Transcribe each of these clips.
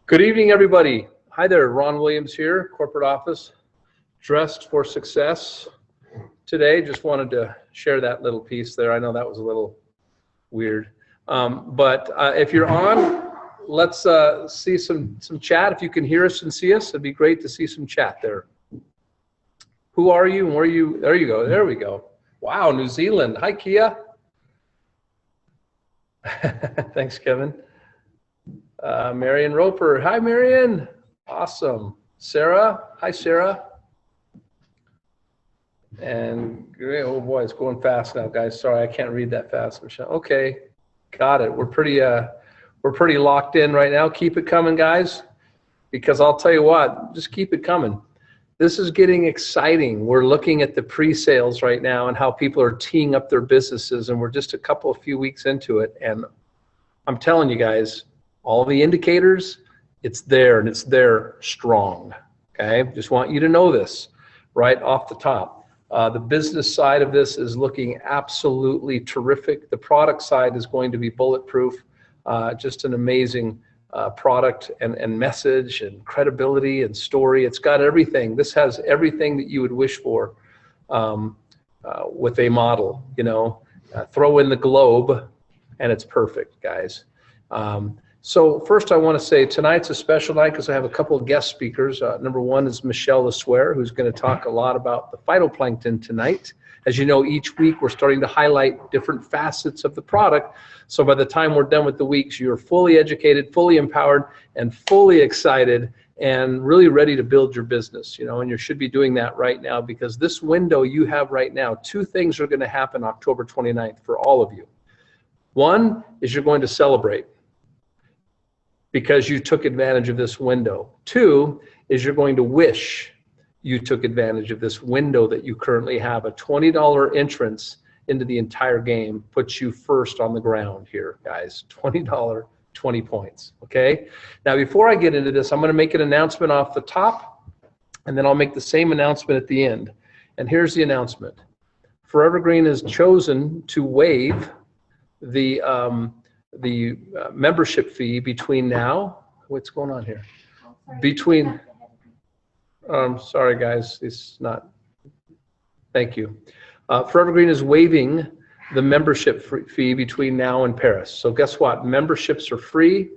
Good evening, everybody. Hi there, Ron Williams here, corporate office, dressed for success. Today, just wanted to share that little piece there. I know that was a little weird, but if you're on, let's see some chat. If you can hear us and see us, it'd be great to see some chat there. Who are you and where are you? There you go. There we go. Wow, New Zealand. Hi, Kia. Thanks, Kevin. Marion Roper. Hi, Marion. Awesome. Sarah. Hi, Sarah. And oh boy, it's going fast now, guys. Sorry, I can't read that fast, Michelle. Okay, got it. We're pretty locked in right now. Keep it coming, guys, because I'll tell you what, just keep it coming. This is getting exciting. We're looking at the pre-sales right now and how people are teeing up their businesses, and we're just a few weeks into it. And I'm telling you guys, all the indicators, it's there, and it's there strong. Okay, just want you to know this right off the top. The business side of this is looking absolutely terrific. The product side is going to be bulletproof. Just an amazing product and message and credibility and story. It's got everything. This has everything that you would wish for with a model. You know, throw in the globe, and it's perfect, guys. So first I want to say tonight's a special night because I have a couple of guest speakers. Number one is Michelle LeSueur, who's going to talk a lot about the phytoplankton tonight. As you know, each week we're starting to highlight different facets of the product. So by the time we're done with the weeks, you're fully educated, fully empowered, and fully excited and really ready to build your business, you know, and you should be doing that right now because this window you have right now, two things are going to happen October 29th for all of you. One is you're going to celebrate because you took advantage of this window. Two is you're going to wish you took advantage of this window that you currently have. A $20 entrance into the entire game puts you first on the ground here, guys. $20, 20 points, okay? Now, before I get into this, I'm gonna make an announcement off the top, and then I'll make the same announcement at the end. And here's the announcement. ForeverGreen has chosen to waive the membership fee between now, what's going on here? Between, sorry guys, it's not, thank you. ForeverGreen is waiving the membership fee between now and Paris. So guess what? Memberships are free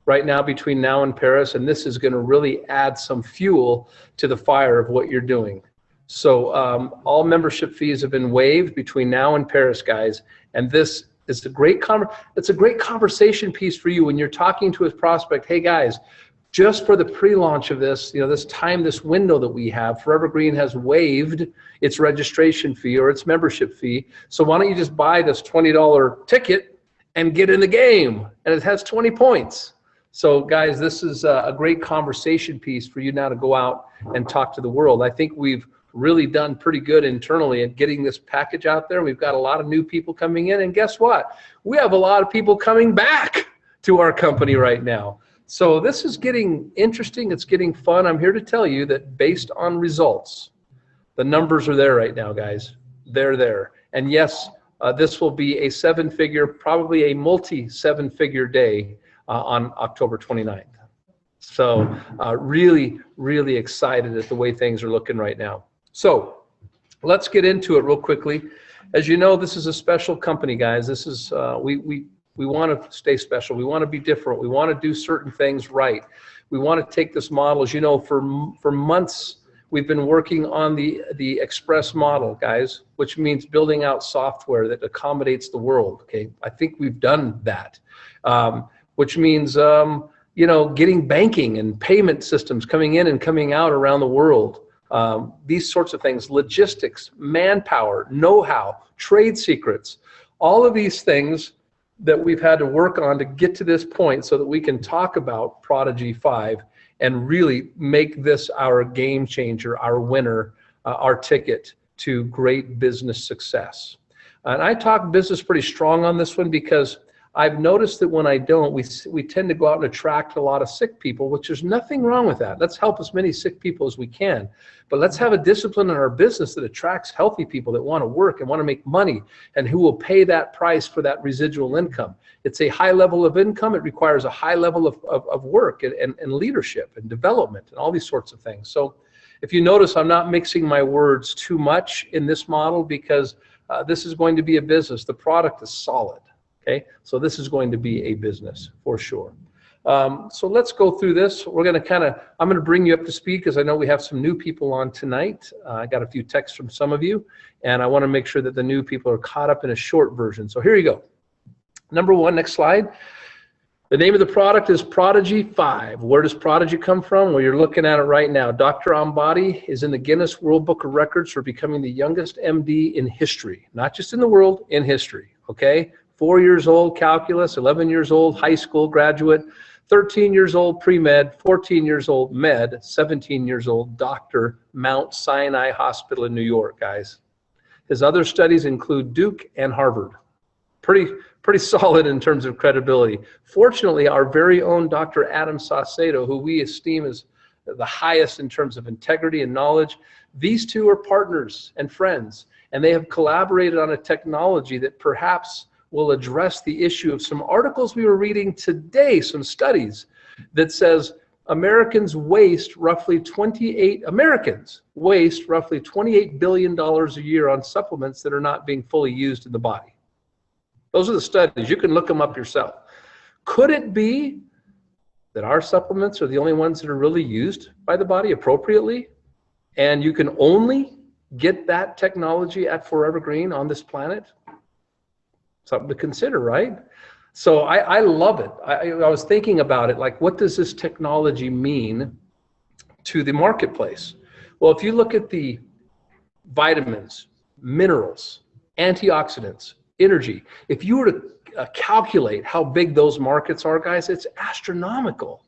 right now between now and Paris, and this is going to really add some fuel to the fire of what you're doing. So all membership fees have been waived between now and Paris, guys, and this it's a great conversation piece for you when you're talking to a prospect. Hey guys, just for the pre-launch of this, you know, this window that we have, ForeverGreen has waived its registration fee or its membership fee. So why don't you just buy this $20 ticket and get in the game? And it has 20 points. So guys, this is a great conversation piece for you now to go out and talk to the world. I think we've really done pretty good internally at getting this package out there. We've got a lot of new people coming in, and guess what? We have a lot of people coming back to our company right now. So this is getting interesting. It's getting fun. I'm here to tell you that based on results, the numbers are there right now, guys. They're there. And yes, this will be a seven-figure, probably a multi-seven-figure day on October 29th. So really, really excited at the way things are looking right now. So let's get into it real quickly. As you know, this is a special company, guys. This is we want to stay special. We want to be different. We want to do certain things right. We want to take this model. As you know, for months we've been working on the express model, guys, which means building out software that accommodates the world. Okay, I think we've done that, which means you know, getting banking and payment systems coming in and coming out around the world. These sorts of things, logistics, manpower, know-how, trade secrets, all of these things that we've had to work on to get to this point so that we can talk about Prodigy 5 and really make this our game changer, our winner, our ticket to great business success. And I talk business pretty strong on this one because I've noticed that when I don't, we tend to go out and attract a lot of sick people, which there's nothing wrong with that. Let's help as many sick people as we can. But let's have a discipline in our business that attracts healthy people that want to work and want to make money and who will pay that price for that residual income. It's a high level of income. It requires a high level of work and leadership and development and all these sorts of things. So if you notice, I'm not mixing my words too much in this model because this is going to be a business. The product is solid. Okay, so this is going to be a business for sure. So let's go through this. We're going to I'm going to bring you up to speed because I know we have some new people on tonight. I got a few texts from some of you, and I want to make sure that the new people are caught up in a short version. So here you go. Number one, next slide. The name of the product is Prodigy 5. Where does Prodigy come from? Well, you're looking at it right now. Dr. Ambati is in the Guinness World Book of Records for becoming the youngest MD in history, not just in the world, in history, okay? 4 years old, calculus, 11 years old, high school graduate, 13 years old, pre-med, 14 years old, med, 17 years old, doctor, Mount Sinai Hospital in New York, guys. His other studies include Duke and Harvard. Pretty solid in terms of credibility. Fortunately, our very own Dr. Adam Saucedo, who we esteem as the highest in terms of integrity and knowledge, these two are partners and friends, and they have collaborated on a technology that perhaps will address the issue of some articles we were reading today, some studies that says Americans waste roughly $28 billion a year on supplements that are not being fully used in the body. Those are the studies. You can look them up yourself. Could it be that our supplements are the only ones that are really used by the body appropriately? And you can only get that technology at Forever Green on this planet? Something to consider, right? So I love it. I was thinking about it, like, what does this technology mean to the marketplace? Well, if you look at the vitamins, minerals, antioxidants, energy, if you were to calculate how big those markets are, guys, it's astronomical.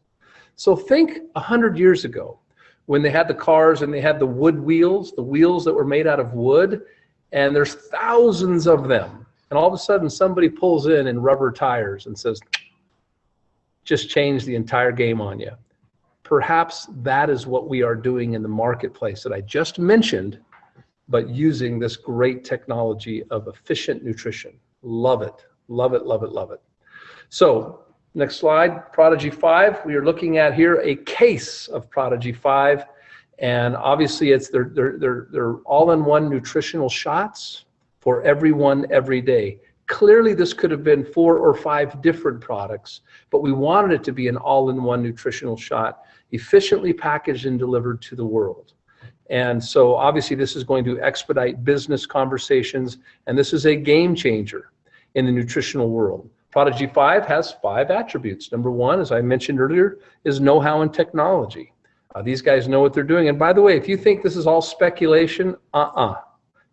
So think 100 years ago when they had the cars and they had the wood wheels, the wheels that were made out of wood, and there's thousands of them. And all of a sudden somebody pulls in rubber tires and says, just change the entire game on you. Perhaps that is what we are doing in the marketplace that I just mentioned, but using this great technology of efficient nutrition. Love it, love it, love it, love it. So next slide, Prodigy 5. We are looking at here a case of Prodigy 5. And obviously it's they're all-in-one nutritional shots for everyone every day. Clearly this could have been 4 or 5 different products, but we wanted it to be an all-in-one nutritional shot, efficiently packaged and delivered to the world. And so obviously this is going to expedite business conversations, and this is a game changer in the nutritional world. Prodigy 5 has 5 attributes. Number 1, as I mentioned earlier, is know-how and technology. These guys know what they're doing. And by the way, if you think this is all speculation,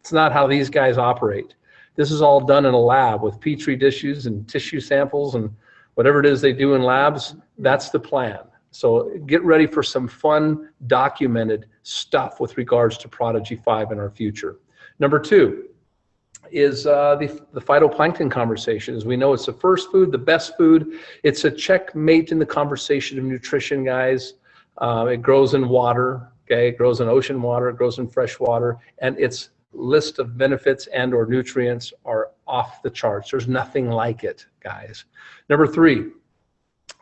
it's not how these guys operate. This is all done in a lab with petri dishes and tissue samples and whatever it is they do in labs. That's the plan. So get ready for some fun, documented stuff with regards to Prodigy 5 in our future. Number 2 is the phytoplankton conversation. As we know, it's the first food, the best food. It's a checkmate in the conversation of nutrition, guys. It grows in water, okay? It grows in ocean water, it grows in fresh water, and its list of benefits and or nutrients are off the charts. There's nothing like it, guys. Number 3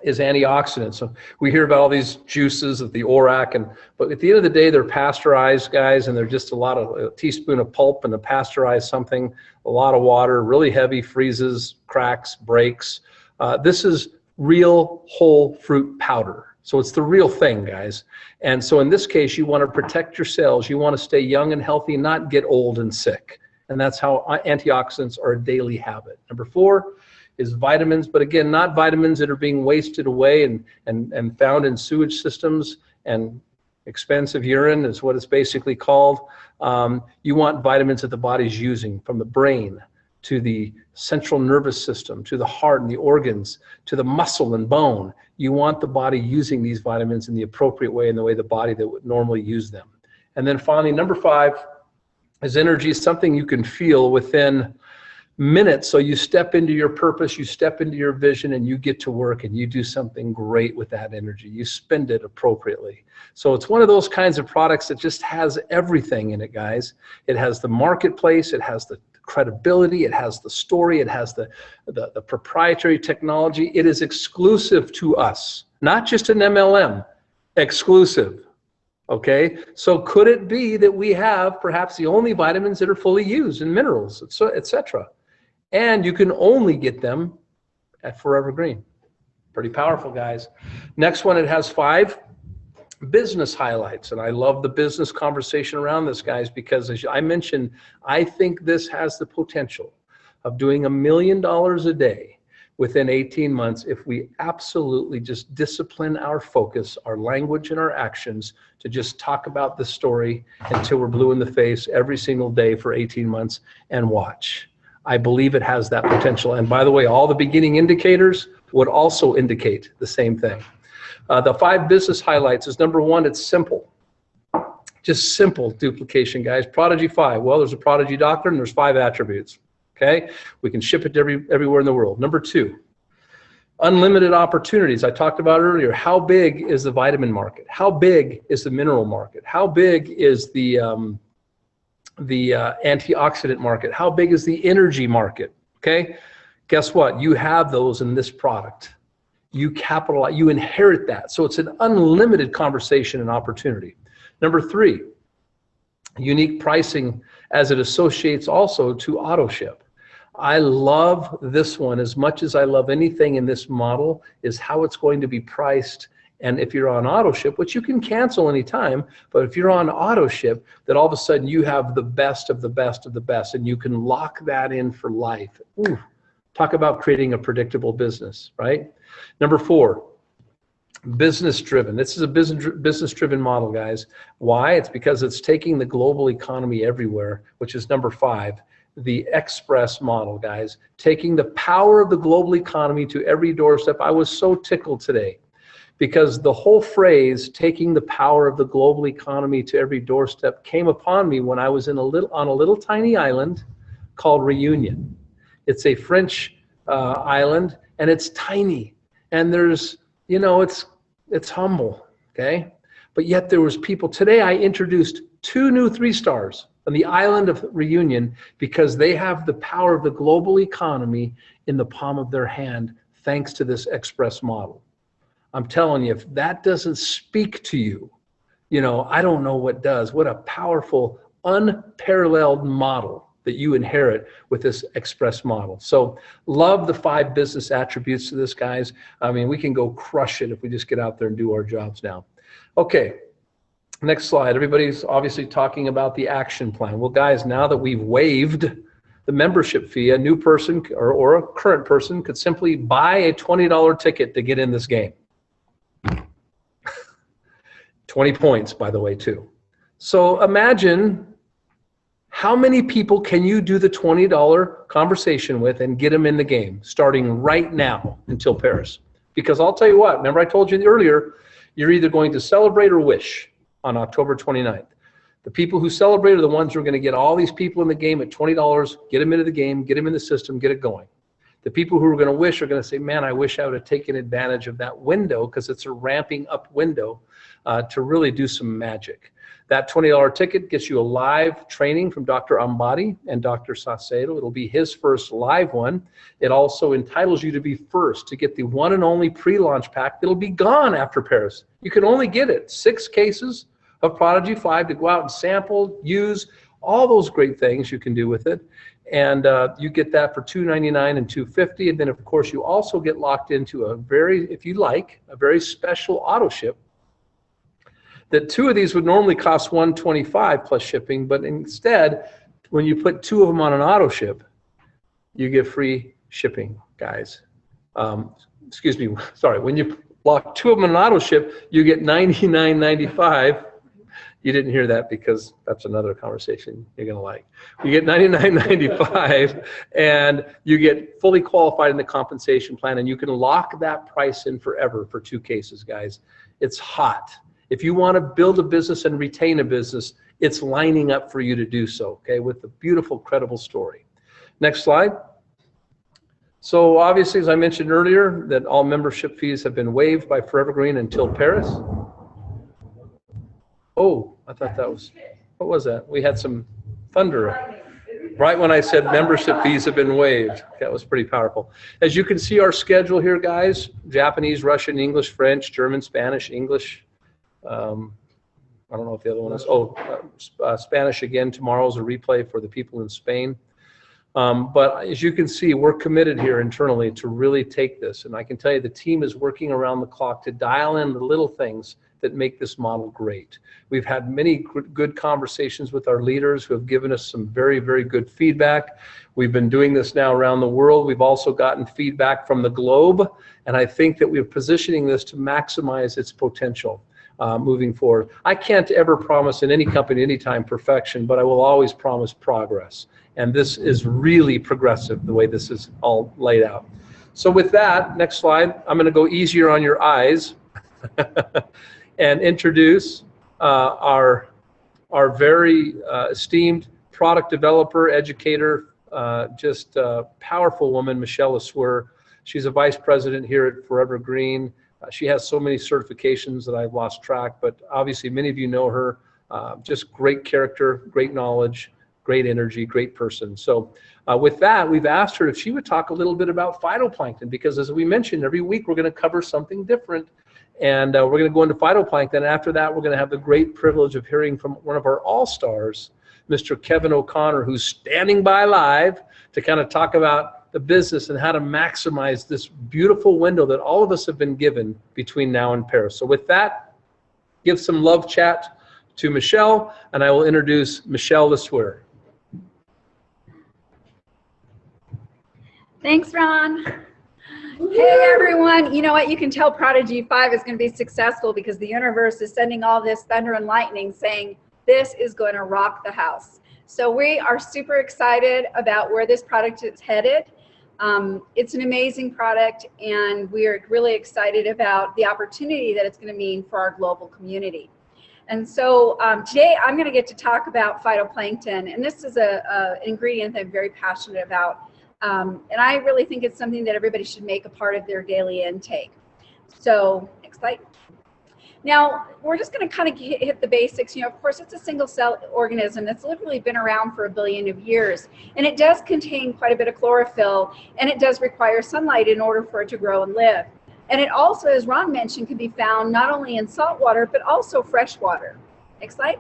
is antioxidants. So we hear about all these juices of the ORAC, but at the end of the day, they're pasteurized, guys, and they're just a teaspoon of pulp and a pasteurized something, a lot of water, really heavy, freezes, cracks, breaks. This is real whole fruit powder. So it's the real thing, guys. And so in this case, you want to protect your cells. You want to stay young and healthy, not get old and sick. And that's how antioxidants are a daily habit. Number 4 is vitamins, but again, not vitamins that are being wasted away and found in sewage systems and expensive urine is what it's basically called. You want vitamins that the body's using, from the brain to the central nervous system, to the heart and the organs, to the muscle and bone. You want the body using these vitamins in the appropriate way, in the way the body that would normally use them. And then finally, number 5 is energy, something you can feel within minutes. So you step into your purpose, you step into your vision, and you get to work and you do something great with that energy. You spend it appropriately. So it's one of those kinds of products that just has everything in it, guys. It has the marketplace, it has the credibility, it has the story, it has the proprietary technology. It is exclusive to us, not just an MLM, exclusive. Okay, so could it be that we have perhaps the only vitamins that are fully used and minerals, etc.? And you can only get them at Forever Green. Pretty powerful, guys. Next one, it has 5 business highlights. And I love the business conversation around this, guys, because as I mentioned, I think this has the potential of doing $1 million a day within 18 months if we absolutely just discipline our focus, our language, and our actions to just talk about the story until we're blue in the face every single day for 18 months and watch. I believe it has that potential. And by the way, all the beginning indicators would also indicate the same thing. The 5 business highlights is number 1, it's simple. Just simple duplication, guys. Prodigy 5. Well, there's a Prodigy doctor and there's 5 attributes. Okay, we can ship it to everywhere in the world. Number 2, unlimited opportunities. I talked about earlier. How big is the vitamin market? How big is the mineral market? How big is the antioxidant market? How big is the energy market? Okay, guess what? You have those in this product. You capitalize, you inherit that. So it's an unlimited conversation and opportunity. Number 3, unique pricing as it associates also to auto ship. I love this one as much as I love anything in this model is how it's going to be priced. And if you're on auto ship, which you can cancel anytime, but if you're on auto ship, that all of a sudden you have the best of the best of the best, and you can lock that in for life. Ooh, talk about creating a predictable business, right? Number 4, business driven. This is a business driven model, guys. Why? It's because it's taking the global economy everywhere, which is number 5. The express model, guys, taking the power of the global economy to every doorstep. I was so tickled today because the whole phrase taking the power of the global economy to every doorstep came upon me when I was on a little tiny island called Reunion. It's a French island, and it's tiny, and there's, you know, it's humble, okay? But yet there was people. Today I introduced 2 new 3-stars on the island of Reunion because they have the power of the global economy in the palm of their hand thanks to this express model. I'm telling you, if that doesn't speak to you, you know, I don't know what does. What a powerful, unparalleled model that you inherit with this express model. So love the 5 business attributes to this, guys. I mean, we can go crush it if we just get out there and do our jobs now. Okay. Next slide. Everybody's obviously talking about the action plan. Well, guys, now that we've waived the membership fee, a new person or a current person could simply buy a $20 ticket to get in this game. 20 points, by the way, too. So imagine how many people can you do the $20 conversation with and get them in the game starting right now until Paris? Because I'll tell you what, remember I told you earlier, you're either going to celebrate or wish on October 29th. The people who celebrate are the ones who are going to get all these people in the game at $20, get them into the game, get them in the system, get it going. The people who are going to wish are going to say, man, I wish I would have taken advantage of that window because it's a ramping up window to really do some magic. That $20 ticket gets you a live training from Dr. Ambati and Dr. Saucedo. It'll be his first live one. It also entitles you to be first to get the one and only pre-launch pack that'll be gone after Paris. You can only get it. 6 cases of Prodigy 5 to go out and sample, use, all those great things you can do with it. And you get that for $299 and $250. And then, of course, you also get locked into a very, if you like, a very special auto ship. That 2 of these would normally cost $125 plus shipping, but instead, when you put 2 of them on an auto ship, you get free shipping, guys. Excuse me, sorry. When you lock 2 of them on an auto ship, you get $99.95. You didn't hear that because that's another conversation you're gonna like. You get $99.95 and you get fully qualified in the compensation plan, and you can lock that price in forever for 2 cases, guys. It's hot. If you want to build a business and retain a business, it's lining up for you to do so, okay, with a beautiful, credible story. Next slide. So obviously, as I mentioned earlier, that all membership fees have been waived by Forever Green until Paris. Oh, I thought that was, what was that? We had some thunder. Right when I said membership fees have been waived. That was pretty powerful. As you can see our schedule here, guys, Japanese, Russian, English, French, German, Spanish, English. I don't know if the other one is, Spanish again. Tomorrow's a replay for the people in Spain. But as you can see, we're committed here internally to really take this. And I can tell you the team is working around the clock to dial in the little things that make this model great. We've had many good conversations with our leaders who have given us some very, very good feedback. We've been doing this now around the world. We've also gotten feedback from the globe. And I think that we're positioning this to maximize its potential. Moving forward. I can't ever promise in any company anytime perfection, but I will always promise progress. And this is really progressive the way this is all laid out. So with that, next slide, I'm going to go easier on your eyes and introduce our very esteemed product developer, educator, just powerful woman, Michelle Lasweur. She's a vice president here at Forever Green. She has so many certifications that I've lost track, but obviously many of you know her. Just great character, great knowledge, great energy, great person. So with that, we've asked her if she would talk a little bit about phytoplankton, because as we mentioned, every week we're going to cover something different. And we're going to go into phytoplankton. After that, we're going to have the great privilege of hearing from one of our all-stars, Mr. Kevin O'Connor, who's standing by live to kind of talk about the business and how to maximize this beautiful window that all of us have been given between now and Paris. So with that, give some love chat to Michelle, and I will introduce Michelle Lasweur. Thanks, Ron. Hey, everyone. You know what? You can tell Prodigy 5 is going to be successful because the universe is sending all this thunder and lightning saying this is going to rock the house. So we are super excited about where this product is headed. It's an amazing product, and we are really excited about the opportunity that it's going to mean for our global community. And so today I'm going to get to talk about phytoplankton, and this is an ingredient that I'm very passionate about. And I really think it's something that everybody should make a part of their daily intake. So next slide. Now, we're just going to kind of hit the basics. You know, of course, it's a single cell organism that's literally been around for 1 billion years. And it does contain quite a bit of chlorophyll, and it does require sunlight in order for it to grow and live. And it also, as Ron mentioned, can be found not only in salt water, but also fresh water. Next slide.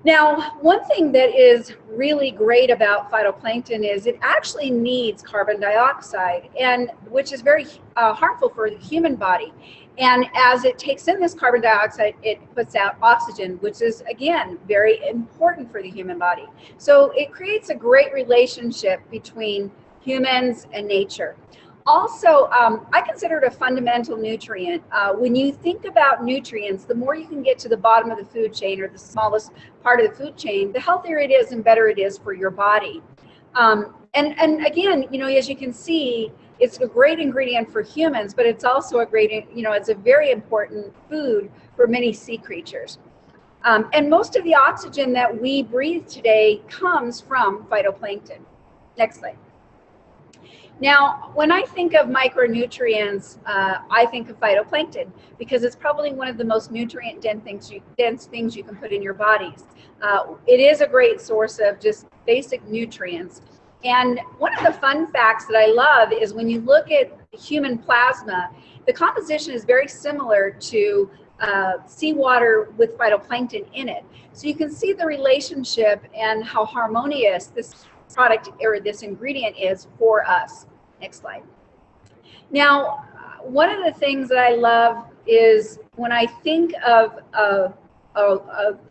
Now, one thing that is really great about phytoplankton is it actually needs carbon dioxide, and which is very harmful for the human body. And as it takes in this carbon dioxide, it puts out oxygen, which is, again, very important for the human body. So it creates a great relationship between humans and nature. Also, I consider it a fundamental nutrient. When you think about nutrients, the more you can get to the bottom of the food chain, or the smallest part of the food chain, the healthier it is and better it is for your body. And again, you know, as you can see, it's a great ingredient for humans, but it's also a great, you know, it's a very important food for many sea creatures. And most of the oxygen that we breathe today comes from phytoplankton. Next slide. Now, when I think of micronutrients, I think of phytoplankton because it's probably one of the most nutrient-dense things you can put in your bodies. It is a great source of just basic nutrients. And one of the fun facts that I love is when you look at human plasma, the composition is very similar to seawater with phytoplankton in it. So you can see the relationship and how harmonious this product or this ingredient is for us. Next slide. Now, one of the things that I love is when I think of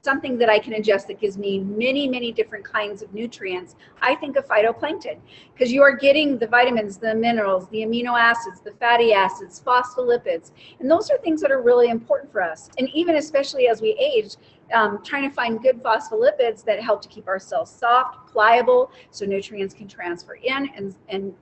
something that I can ingest that gives me many, many different kinds of nutrients, I think of phytoplankton, because you are getting the vitamins, the minerals, the amino acids, the fatty acids, phospholipids, and those are things that are really important for us. And even especially as we age, trying to find good phospholipids that help to keep our cells soft, pliable, so nutrients can transfer in and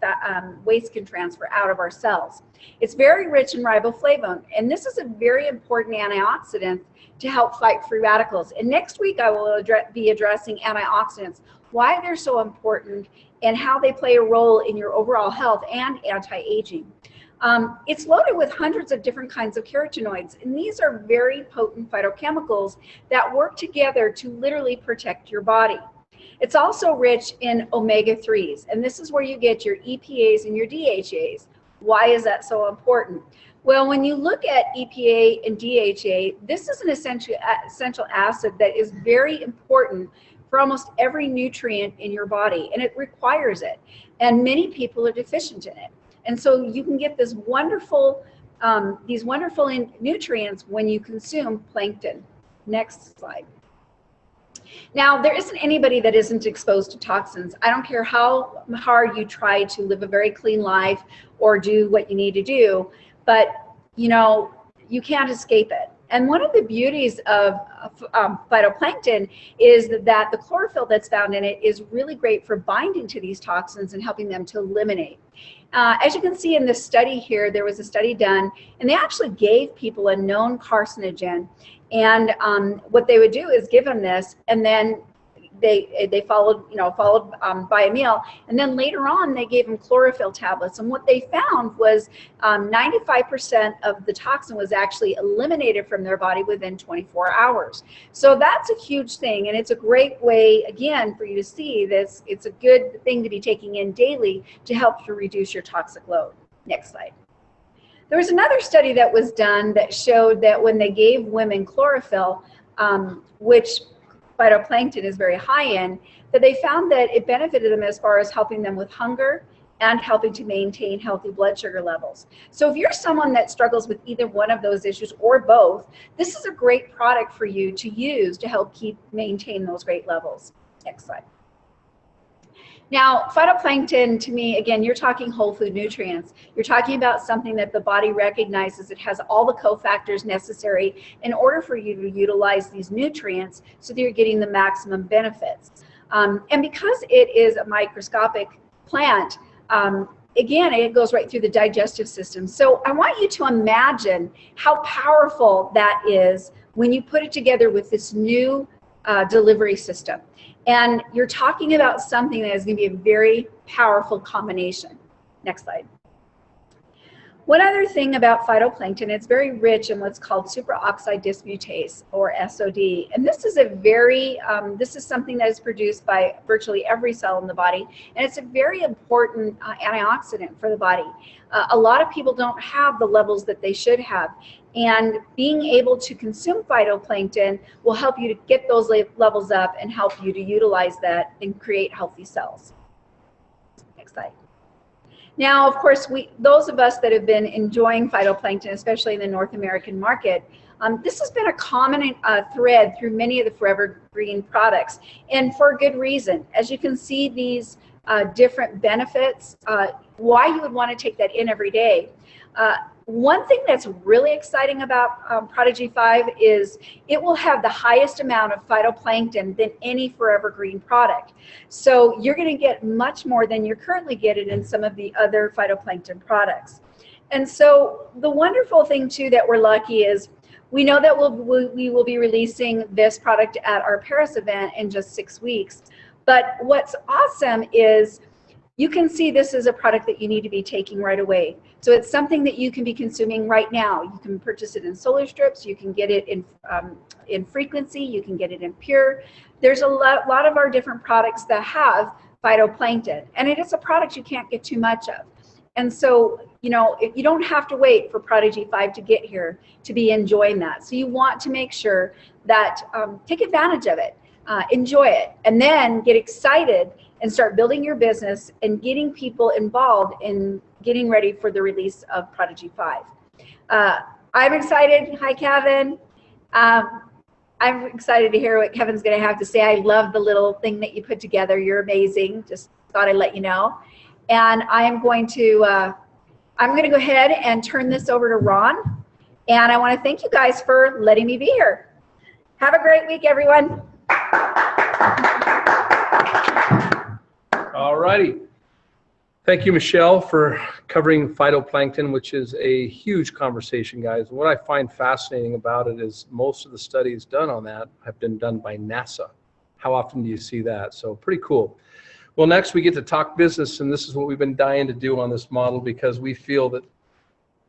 waste can transfer out of our cells. It's very rich in riboflavin, and this is a very important antioxidant to help fight free radicals. And next week I will be addressing antioxidants, why they're so important, and how they play a role in your overall health and anti-aging. It's loaded with hundreds of different kinds of carotenoids, and these are very potent phytochemicals that work together to literally protect your body. It's also rich in omega-3s, and this is where you get your EPAs and your DHAs. Why is that so important? Well, when you look at EPA and DHA, this is an essential acid that is very important for almost every nutrient in your body, and it requires it. And many people are deficient in it. And so you can get this these wonderful nutrients when you consume plankton. Next slide. Now, there isn't anybody that isn't exposed to toxins. I don't care how hard you try to live a very clean life or do what you need to do, but you know, you can't escape it. And one of the beauties of phytoplankton is that the chlorophyll that's found in it is really great for binding to these toxins and helping them to eliminate. As you can see in this study here, there was a study done, and they actually gave people a known carcinogen. And what they would do is give them this, and then they followed by a meal, and then later on they gave them chlorophyll tablets. And what they found was 95% of the toxin was actually eliminated from their body within 24 hours. So that's a huge thing, and it's a great way, again, for you to see this. It's a good thing to be taking in daily to help to reduce your toxic load. Next slide. There was another study that was done that showed that when they gave women chlorophyll, which phytoplankton is very high in, that they found that it benefited them as far as helping them with hunger and helping to maintain healthy blood sugar levels. So if you're someone that struggles with either one of those issues or both, this is a great product for you to use to help maintain those great levels. Next slide. Now, phytoplankton, to me, again, you're talking whole food nutrients. You're talking about something that the body recognizes. It has all the cofactors necessary in order for you to utilize these nutrients so that you're getting the maximum benefits. And because it is a microscopic plant, again, it goes right through the digestive system. So I want you to imagine how powerful that is when you put it together with this new delivery system. And you're talking about something that is going to be a very powerful combination. Next slide. One other thing about phytoplankton, it's very rich in what's called superoxide dismutase, or SOD. And this is this is something that is produced by virtually every cell in the body. And it's a very important antioxidant for the body. A lot of people don't have the levels that they should have. And being able to consume phytoplankton will help you to get those levels up and help you to utilize that and create healthy cells. Next slide. Now, of course, those of us that have been enjoying phytoplankton, especially in the North American market, this has been a common thread through many of the ForeverGreen products, and for a good reason. As you can see, these different benefits, why you would want to take that in every day. One thing that's really exciting about Prodigy 5 is it will have the highest amount of phytoplankton than any ForeverGreen product. So you're going to get much more than you're currently getting in some of the other phytoplankton products. And so the wonderful thing too that we're lucky is we know that we will be releasing this product at our Paris event in just 6 weeks. But what's awesome is you can see this is a product that you need to be taking right away. So it's something that you can be consuming right now. You can purchase it in solar strips. You can get it in frequency. You can get it in pure. There's a lot of our different products that have phytoplankton, and it is a product you can't get too much of. And so, you know, you don't have to wait for Prodigy 5 to get here to be enjoying that. So you want to make sure that take advantage of it, enjoy it, and then get excited and start building your business and getting people involved in getting ready for the release of Prodigy 5. I'm excited. Hi, Kevin. I'm excited to hear what Kevin's going to have to say. I love the little thing that you put together. You're amazing. Just thought I'd let you know. And I'm going to go ahead and turn this over to Ron. And I want to thank you guys for letting me be here. Have a great week, everyone. All righty. Thank you, Michelle, for covering phytoplankton, which is a huge conversation, guys. What I find fascinating about it is most of the studies done on that have been done by NASA. How often do you see that? So pretty cool. Well, next we get to talk business, and this is what we've been dying to do on this model, because we feel that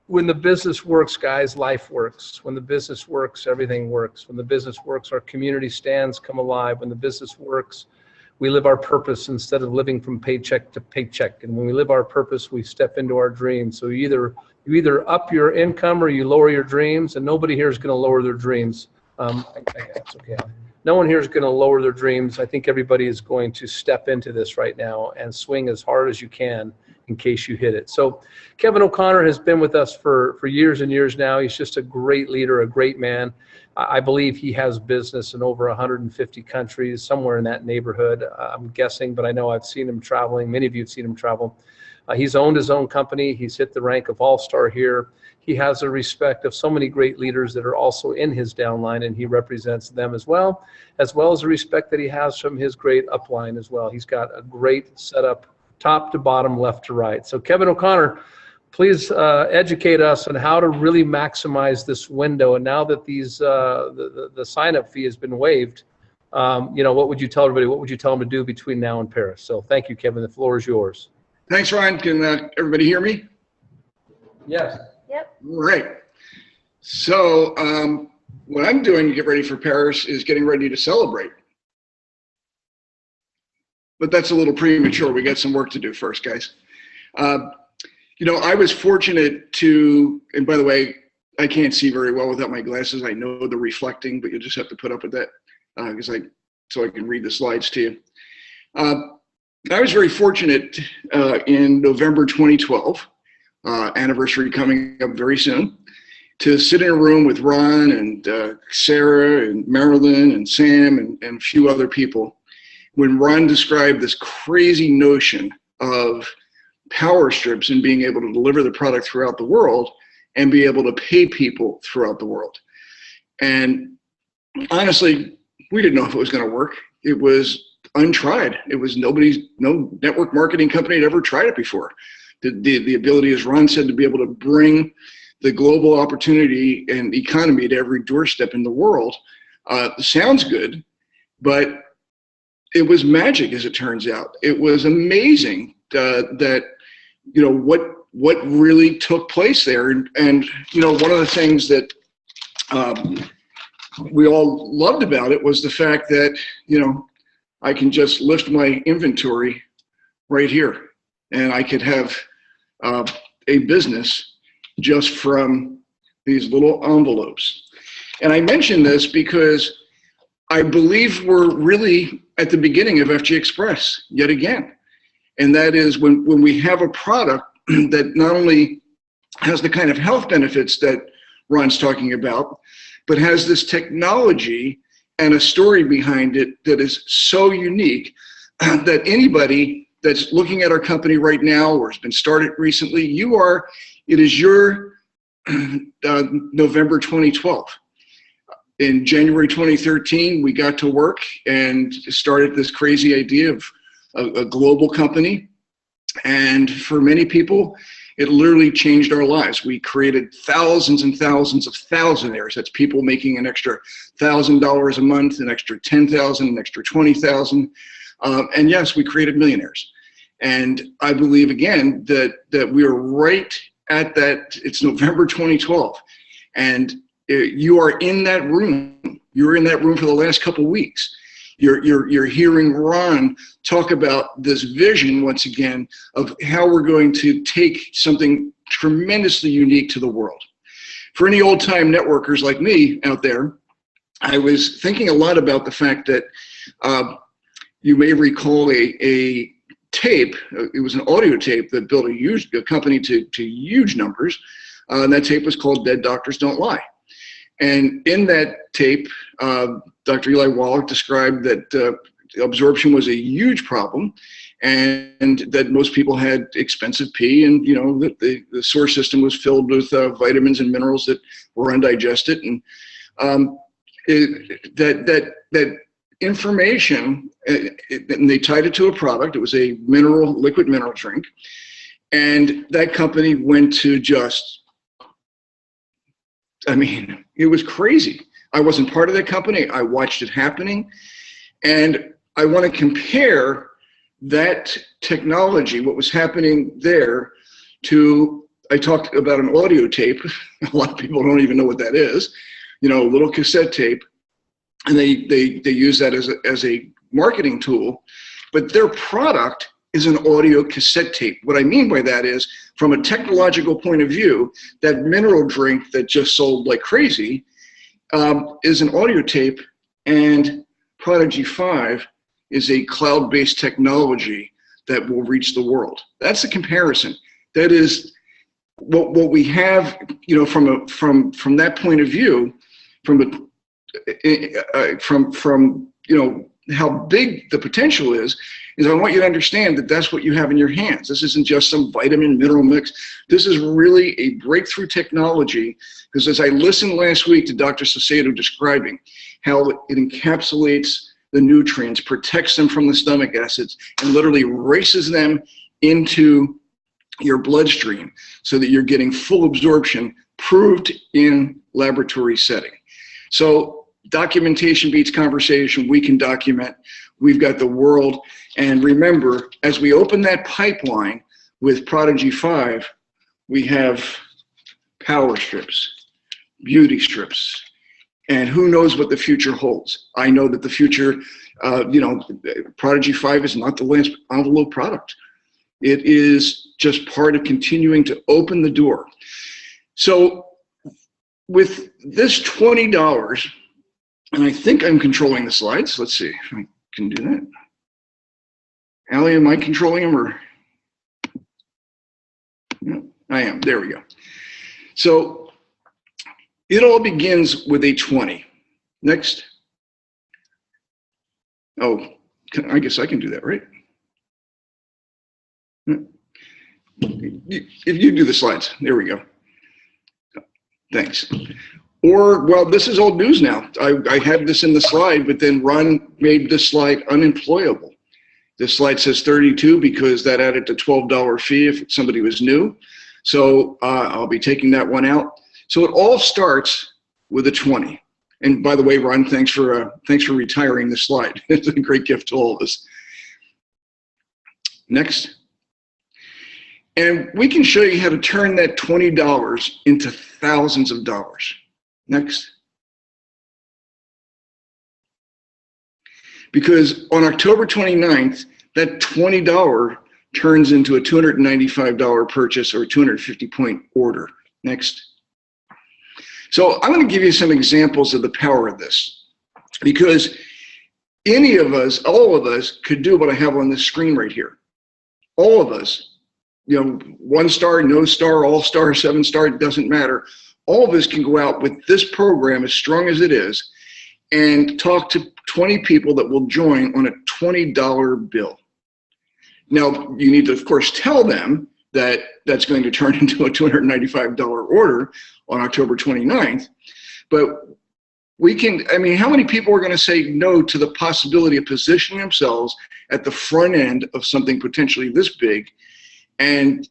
when the business works, guys, life works. When the business works, everything works. When the business works, our community stands come alive. When the business works, we live our purpose instead of living from paycheck to paycheck. And when we live our purpose, we step into our dreams. So you either up your income or you lower your dreams, and nobody here is going to lower their dreams. That's okay. No one here is going to lower their dreams. I think everybody is going to step into this right now and swing as hard as you can in case you hit it. So Kevin O'Connor has been with us for years and years now. He's just a great leader, a great man. I believe he has business in over 150 countries, somewhere in that neighborhood, I'm guessing, but I know I've seen him traveling. Many of you have seen him travel. He's owned his own company. He's hit the rank of all-star here. He has the respect of so many great leaders that are also in his downline, and he represents them as well as the respect that he has from his great upline as well. He's got a great setup, top to bottom, left to right. So Kevin O'Connor, please educate us on how to really maximize this window. And now that these the sign-up fee has been waived, what would you tell everybody? What would you tell them to do between now and Paris? So thank you, Kevin. The floor is yours. Thanks, Ryan. Can everybody hear me? Yes. Yep. All right. So what I'm doing to get ready for Paris is getting ready to celebrate. But that's a little premature. We got some work to do first, guys. I was fortunate to, and by the way, I can't see very well without my glasses. I know the reflecting, but you just have to put up with that so I can read the slides to you. I was very fortunate in November 2012, anniversary coming up very soon, to sit in a room with Ron and Sarah and Marilyn and Sam and a few other people when Ron described this crazy notion of power strips and being able to deliver the product throughout the world and be able to pay people throughout the world. And honestly, we didn't know if it was going to work. It was untried. It was no network marketing company had ever tried it before. The ability, as Ron said, to be able to bring the global opportunity and economy to every doorstep in the world sounds good, but it was magic, as it turns out. It was amazing that what really took place there. And one of the things that we all loved about it was the fact that I can just lift my inventory right here, and I could have a business just from these little envelopes. And I mention this because I believe we're really at the beginning of FG Express yet again. And that is when we have a product that not only has the kind of health benefits that Ron's talking about, but has this technology and a story behind it that is so unique that anybody that's looking at our company right now or has been started recently, it is your November 2012. In January 2013, we got to work and started this crazy idea of a global company. And for many people, it literally changed our lives. We created thousands and thousands of thousandaires. That's people making an extra $1,000 a month, an extra $10,000, an extra $20,000. And yes, we created millionaires. And I believe, again, that we are right at that. It's November 2012. And you are in that room. You're in that room for the last couple of weeks. You're hearing Ron talk about this vision once again of how we're going to take something tremendously unique to the world. For any old-time networkers like me out there, I was thinking a lot about the fact that you may recall a tape. It was an audio tape that built a company to huge numbers. And that tape was called Dead Doctors Don't Lie. And in that tape, Dr. Eli Wallach described that absorption was a huge problem, and that most people had expensive pee, and that the sewer system was filled with vitamins and minerals that were undigested, and that information, and they tied it to a product. It was a liquid mineral drink, and that company went to it was crazy. I wasn't part of that company. I watched it happening. And I want to compare that technology, what was happening there, I talked about an audio tape. A lot of people don't even know what that is. You know, a little cassette tape, and they use that as a marketing tool. But their product is an audio cassette tape. What I mean by that is, from a technological point of view, that mineral drink that just sold like crazy is an audio tape, and Prodigy 5 is a cloud-based technology that will reach the world. That's the comparison. That is what we have, you know, from that point of view, from you know how big the potential is I want you to understand that that's what you have in your hands. This isn't just some vitamin mineral mix. This is really a breakthrough technology, because as I listened last week to Dr. Saucedo describing how it encapsulates the nutrients, protects them from the stomach acids, and literally races them into your bloodstream so that you're getting full absorption, proved in laboratory setting. So documentation beats conversation. We can document. We've got the world. And remember, as we open that pipeline with Prodigy 5, we have power strips, beauty strips, and who knows what the future holds. I know that the future, you know, Prodigy 5 is not the last envelope product. It is just part of continuing to open the door. So with this $20, and I think I'm controlling the slides. Let's see if I can do that. Allie, am I controlling them, or? No, I am. There we go. So it all begins with a 20. Next. Oh, I guess I can do that, right? If you do the slides, there we go. Thanks. Or, well, this is old news now. I had this in the slide, but then Ron made this slide unemployable. This slide says 32 because that added the $12 fee if somebody was new. So I'll be taking that one out. So it all starts with a 20. And by the way, Ron, thanks for retiring the slide. It's a great gift to all of us. Next. And we can show you how to turn that $20 into thousands of dollars. Next. Because on October 29th, that $20 turns into a $295 purchase or a 250-point order. Next. So I'm going to give you some examples of the power of this, because any of us, all of us, could do what I have on this screen right here. All of us, you know, 1 star, no star, all star, 7 star, it doesn't matter. All of us can go out with this program, as strong as it is, and talk to 20 people that will join on a $20 bill. Now, you need to, of course, tell them that that's going to turn into a $295 order on October 29th. But we can, I mean, how many people are going to say no to the possibility of positioning themselves at the front end of something potentially this big, and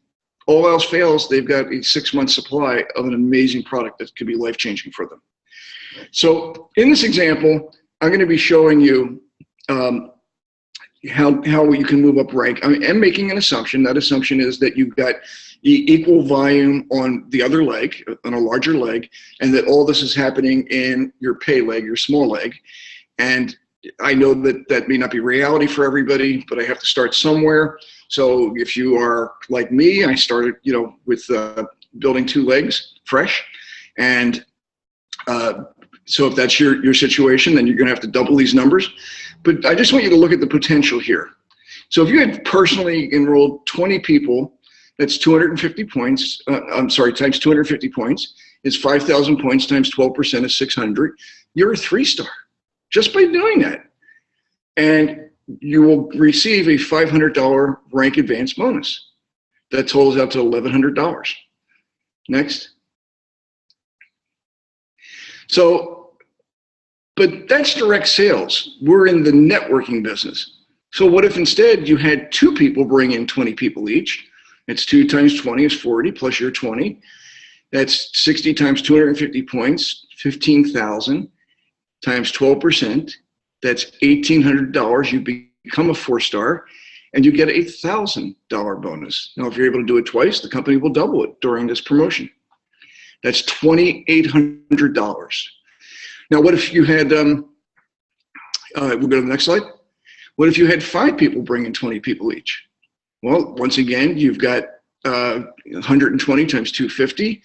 all else fails, they've got a 6-month supply of an amazing product that could be life-changing for them. So in this example, I'm going to be showing you how you can move up rank. I am making an assumption. That assumption is that you've got equal volume on the other leg, on a larger leg, and that all this is happening in your pay leg, your small leg. And I know that that may not be reality for everybody, but I have to start somewhere. So if you are like me, I started, you know, with building 2 legs fresh. And so if that's your situation, then you're going to have to double these numbers. But I just want you to look at the potential here. So if you had personally enrolled 20 people, that's 250 points. I'm sorry, times 250 points is 5,000 points times 12% is 600. You're a 3-star just by doing that. And you will receive a $500 rank advance bonus. That totals out to $1,100. Next. So, but that's direct sales. We're in the networking business. So what if instead you had 2 people bring in 20 people each? It's 2 times 20 is 40 plus your 20. That's 60 times 250 points, 15,000 times 12%. That's $1,800. You become a 4-star. and you get $1,000 bonus. Now, if you're able to do it twice, the company will double it during this promotion. That's $2,800. Now, what if you had, we'll go to the next slide. What if you had 5 people bring in 20 people each? Well, once again, you've got 120 times 250.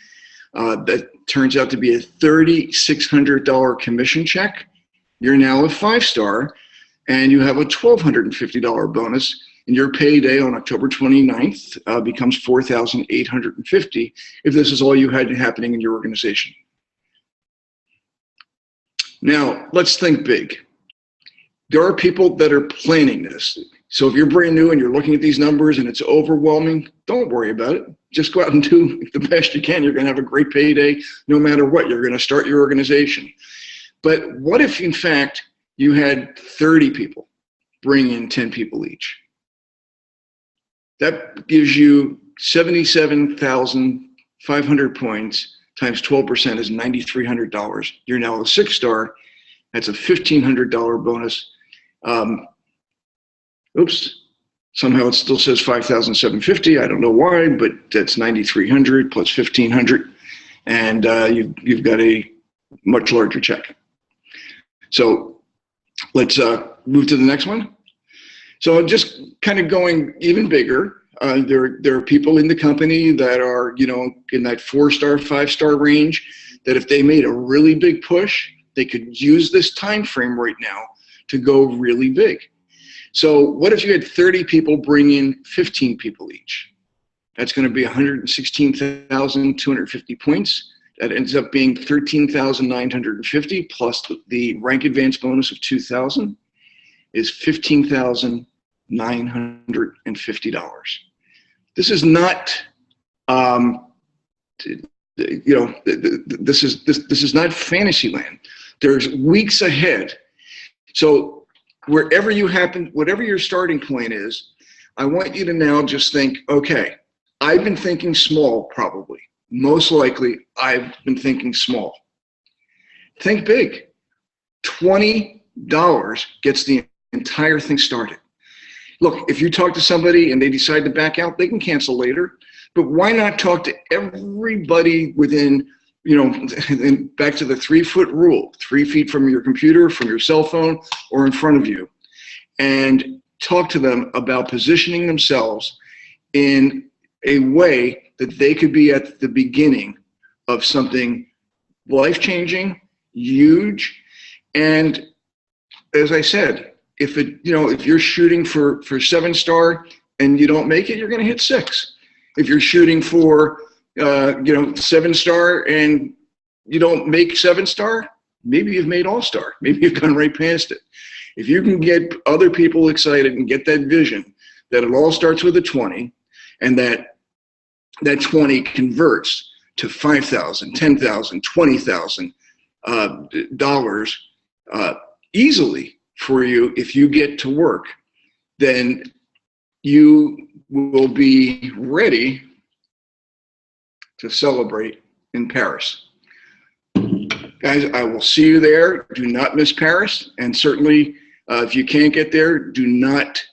That turns out to be a $3,600 commission check. You're now a 5-star, and you have a $1,250 bonus, and your payday on October 29th becomes $4,850 if this is all you had happening in your organization. Now, let's think big. There are people that are planning this. So if you're brand new and you're looking at these numbers and it's overwhelming, don't worry about it. Just go out and do the best you can. You're going to have a great payday no matter what. You're going to start your organization. But what if, in fact, you had 30 people bring in 10 people each? That gives you 77,500 points times 12% is $9,300. You're now a 6-star. That's a $1,500 bonus. Oops, somehow it still says 5,750. I don't know why, but that's 9,300 plus 1,500, and you've got a much larger check. So let's move to the next one. So just kind of going even bigger. There are people in the company that are, you know, in that 4-star, 5-star range, that if they made a really big push, they could use this time frame right now to go really big. So what if you had 30 people bring in 15 people each? That's going to be 116,250 points. That ends up being 13,950 plus the rank advance bonus of 2,000 is $15,950. This is not, this is not fantasy land. There's weeks ahead. So wherever you happen, whatever your starting point is, I want you to now just think, okay, I've been thinking small probably. Most likely, I've been thinking small. Think big. $20 gets the entire thing started. Look, if you talk to somebody and they decide to back out, they can cancel later. But why not talk to everybody within, you know, back to the 3-foot rule, 3 feet from your computer, from your cell phone, or in front of you, and talk to them about positioning themselves in a way that they could be at the beginning of something life-changing, huge. And as I said, if you're shooting for 7-star and you don't make it, you're going to hit 6. If you're shooting for 7-star and you don't make 7-star, maybe you've made all-star. Maybe you've gone right past it. If you can get other people excited and get that vision that it all starts with a 20, and that 20 converts to $5,000, $10,000, $20,000 easily for you if you get to work, then you will be ready to celebrate in Paris. Guys, I will see you there. Do not miss Paris. And certainly, if you can't get there, do not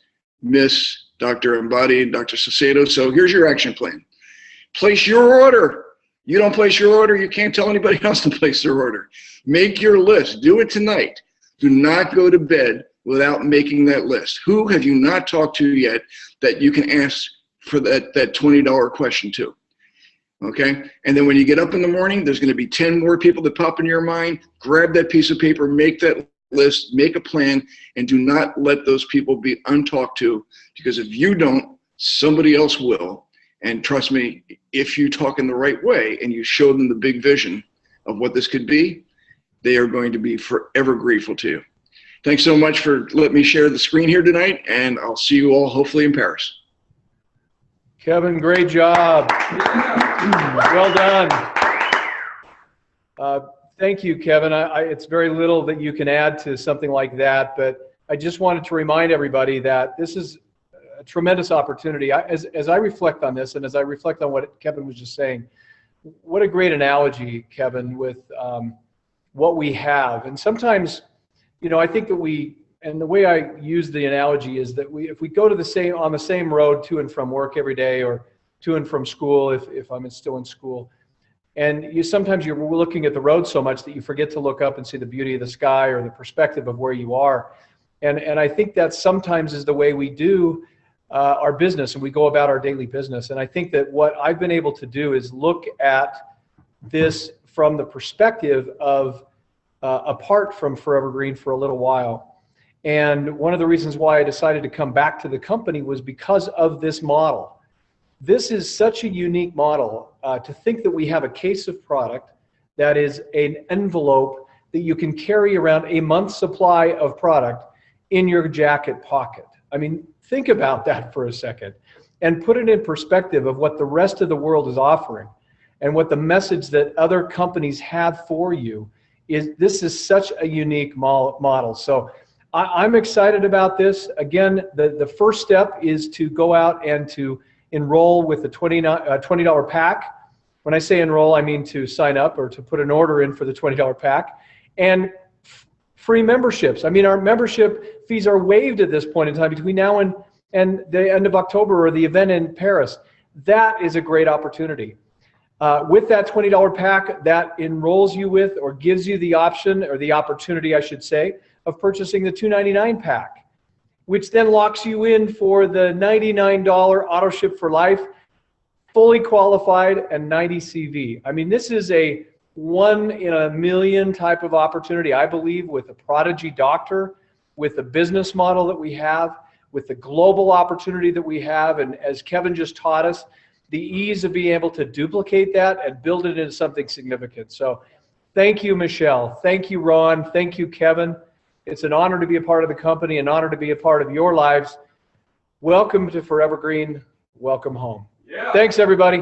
miss Dr. Embody and Dr. Sacedo. So here's your action plan. Place your order. You don't place your order, you can't tell anybody else to place their order. Make your list. Do it tonight. Do not go to bed without making that list. Who have you not talked to yet that you can ask for that $20 question to? Okay? And then when you get up in the morning, there's going to be 10 more people that pop in your mind. Grab that piece of paper, make that list, make a plan, and do not let those people be untalked to, because if you don't, somebody else will. And trust me, if you talk in the right way and you show them the big vision of what this could be, they are going to be forever grateful to you. Thanks so much for letting me share the screen here tonight, and I'll see you all hopefully in Paris. Kevin, great job. Well done. Thank you, Kevin. It's very little that you can add to something like that, but I just wanted to remind everybody that this is a tremendous opportunity. As I reflect on this, and as I reflect on what Kevin was just saying, what a great analogy, Kevin, with what we have. And sometimes, you know, I think that we the way I use the analogy is that if we go to on the same road to and from work every day, or to and from school if I'm still in school, and sometimes you're looking at the road so much that you forget to look up and see the beauty of the sky or the perspective of where you are. And I think that sometimes is the way we do our business, and we go about our daily business. And I think that what I've been able to do is look at this from the perspective of apart from Forever Green for a little while. And one of the reasons why I decided to come back to the company was because of this model. This is such a unique model, to think that we have a case of product that is an envelope that you can carry around a month's supply of product in your jacket pocket. I mean, think about that for a second and put it in perspective of what the rest of the world is offering and what the message that other companies have for you is. This is such a unique model. So I'm excited about this. Again, the first step is to go out and to enroll with the $20 pack. When I say enroll, I mean to sign up or to put an order in for the $20 pack. And free memberships. I mean, our membership fees are waived at this point in time between now and the end of October or the event in Paris. That is a great opportunity. With that $20 pack, that enrolls you with or gives you the option, or the opportunity, I should say, of purchasing the $2.99 pack, which then locks you in for the $99 auto ship for life, fully qualified, and 90 CV. I mean, this is a 1 in a million type of opportunity, I believe, with a Prodigy doctor, with the business model that we have, with the global opportunity that we have, and as Kevin just taught us, the ease of being able to duplicate that and build it into something significant. So thank you, Michelle. Thank you, Ron. Thank you, Kevin. It's an honor to be a part of the company, an honor to be a part of your lives. Welcome to Forever Green. Welcome home. Yeah. Thanks, everybody.